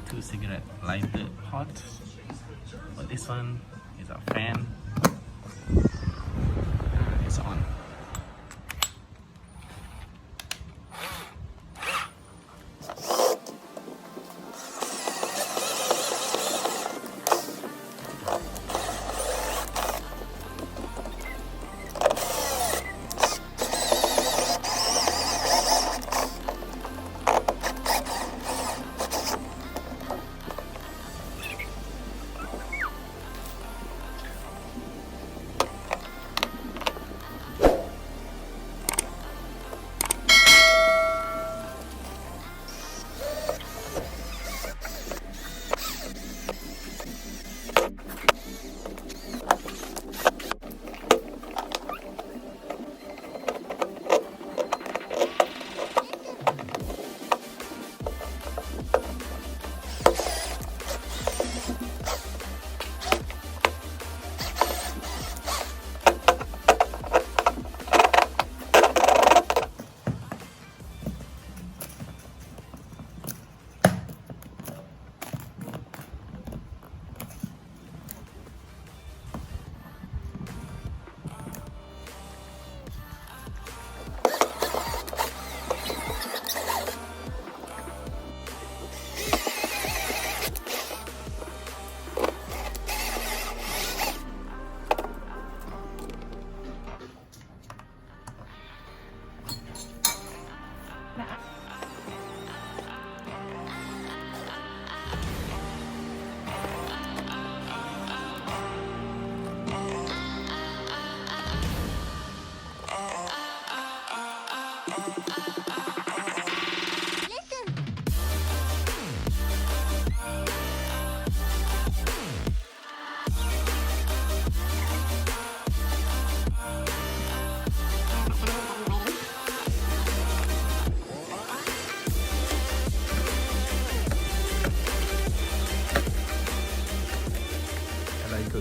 two cigarette lighter hot. But this one is a fan. It's on.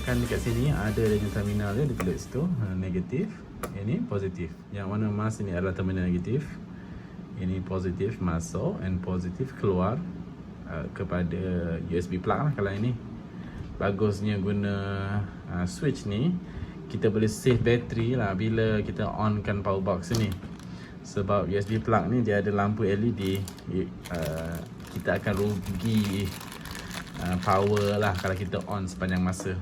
Kan dekat sini ada dengan terminal dia, dia tulis situ negatif, ini positif. Yang warna emas ini adalah terminal negatif, ini positif masuk and positif keluar kepada USB plug lah. Kalau ini bagusnya guna switch ni, kita boleh save bateri lah bila kita onkan Powerbox ni. Sebab USB plug ni dia ada lampu LED, kita akan rugi power lah kalau kita on sepanjang masa.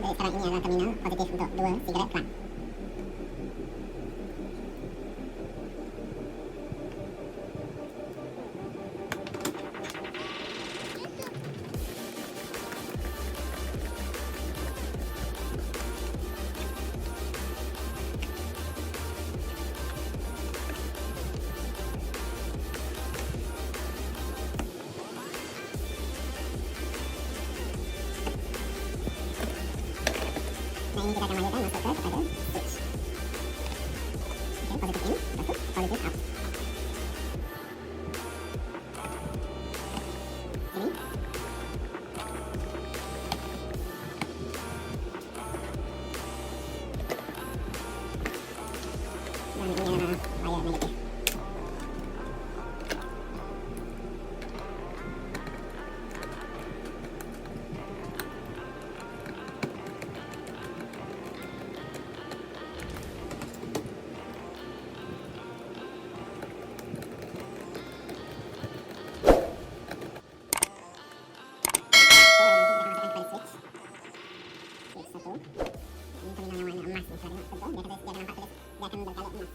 Jadi sekarang ini adalah terminal positif untuk 2 cigarette plug. Nah, ini kita akan manukan masuk kepada switch. Okey, positif in, lepas tu positif out. Sini. Dan ini adalah wire negatif. Satu. Ini terminal yang warna emas ni. Kalau tengok betul, dia akan nampak tulis, dia akan berkalut emas.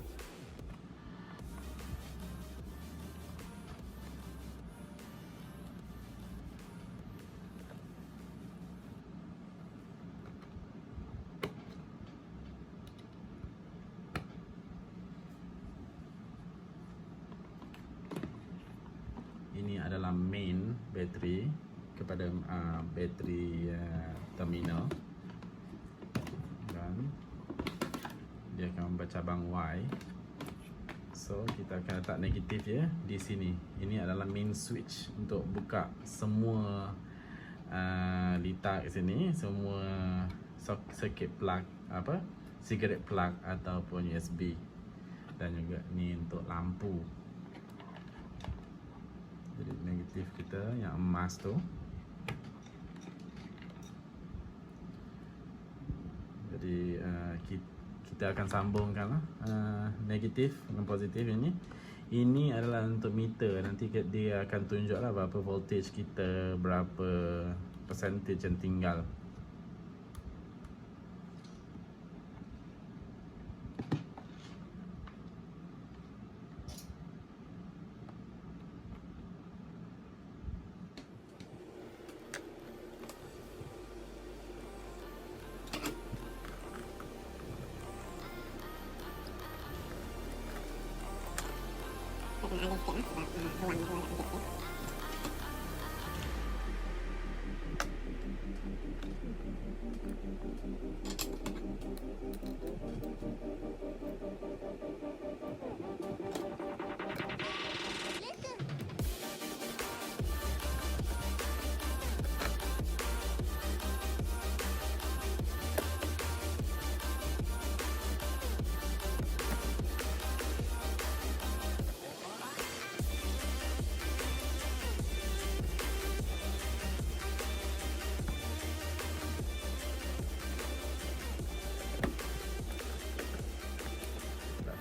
adalah main bateri kepada bateri terminal, dan dia akan membaca cabang Y. So kita akan letak negatif ya di sini. Ini adalah main switch untuk buka semua litar kat sini, semua circuit plug, cigarette plug ataupun USB, dan juga ni untuk lampu. Jadi negatif kita yang emas tu. Jadi kita akan sambungkan negatif dan positif ini. Ini adalah untuk meter. Nanti dia akan tunjuklah berapa voltage kita, berapa percentage yang tinggal. Kita kena alih sikit sebab ruang dia agak sempit sikit.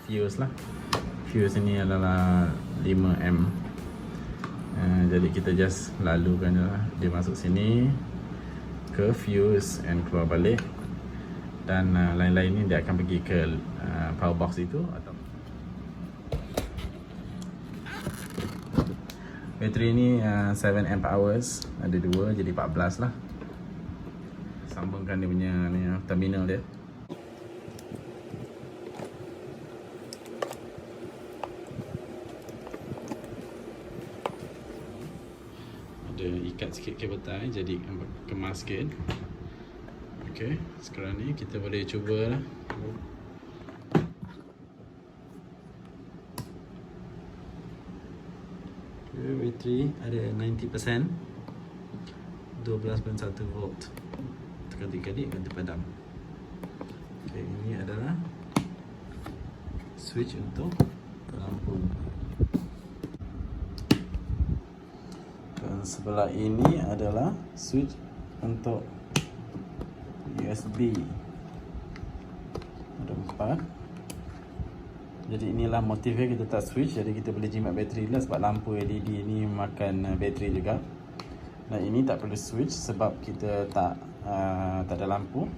Fuse lah. Fuse ini adalah 5M. Jadi kita just lalukan je lah. Dia masuk sini ke fuse and keluar balik. Dan lain-lain ni dia akan pergi ke Powerbox itu. Atau bateri ni 7 amp hours, ada 2 jadi 14 lah. Sambungkan dia punya ni, terminal dia. Ada ikat sikit kabel tie, jadi kemas sikit. Okey, sekarang ni kita boleh cuba lah. Okay, bateri ada 90%, 12.1 volt. Tekan 3 kali akan terpadam. Okey, ini adalah switch untuk lampu. Dan sebelah ini adalah switch untuk USB. Ada 4. Jadi inilah motifnya kita tak switch. Jadi kita boleh jimat bateri lah, sebab lampu LED ni makan bateri juga. Dan ini tak perlu switch sebab kita tak ada lampu.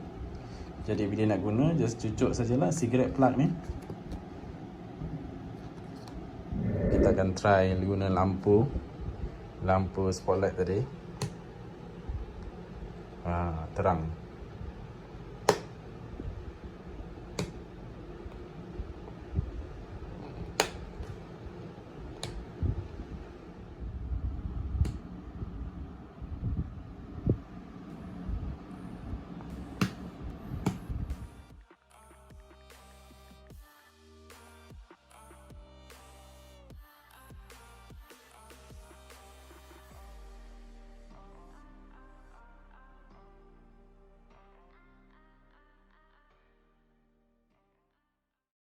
Jadi bila nak guna, just cucuk sajalah cigarette plug ni. Kita akan try guna lampu spotlight tadi. Terang.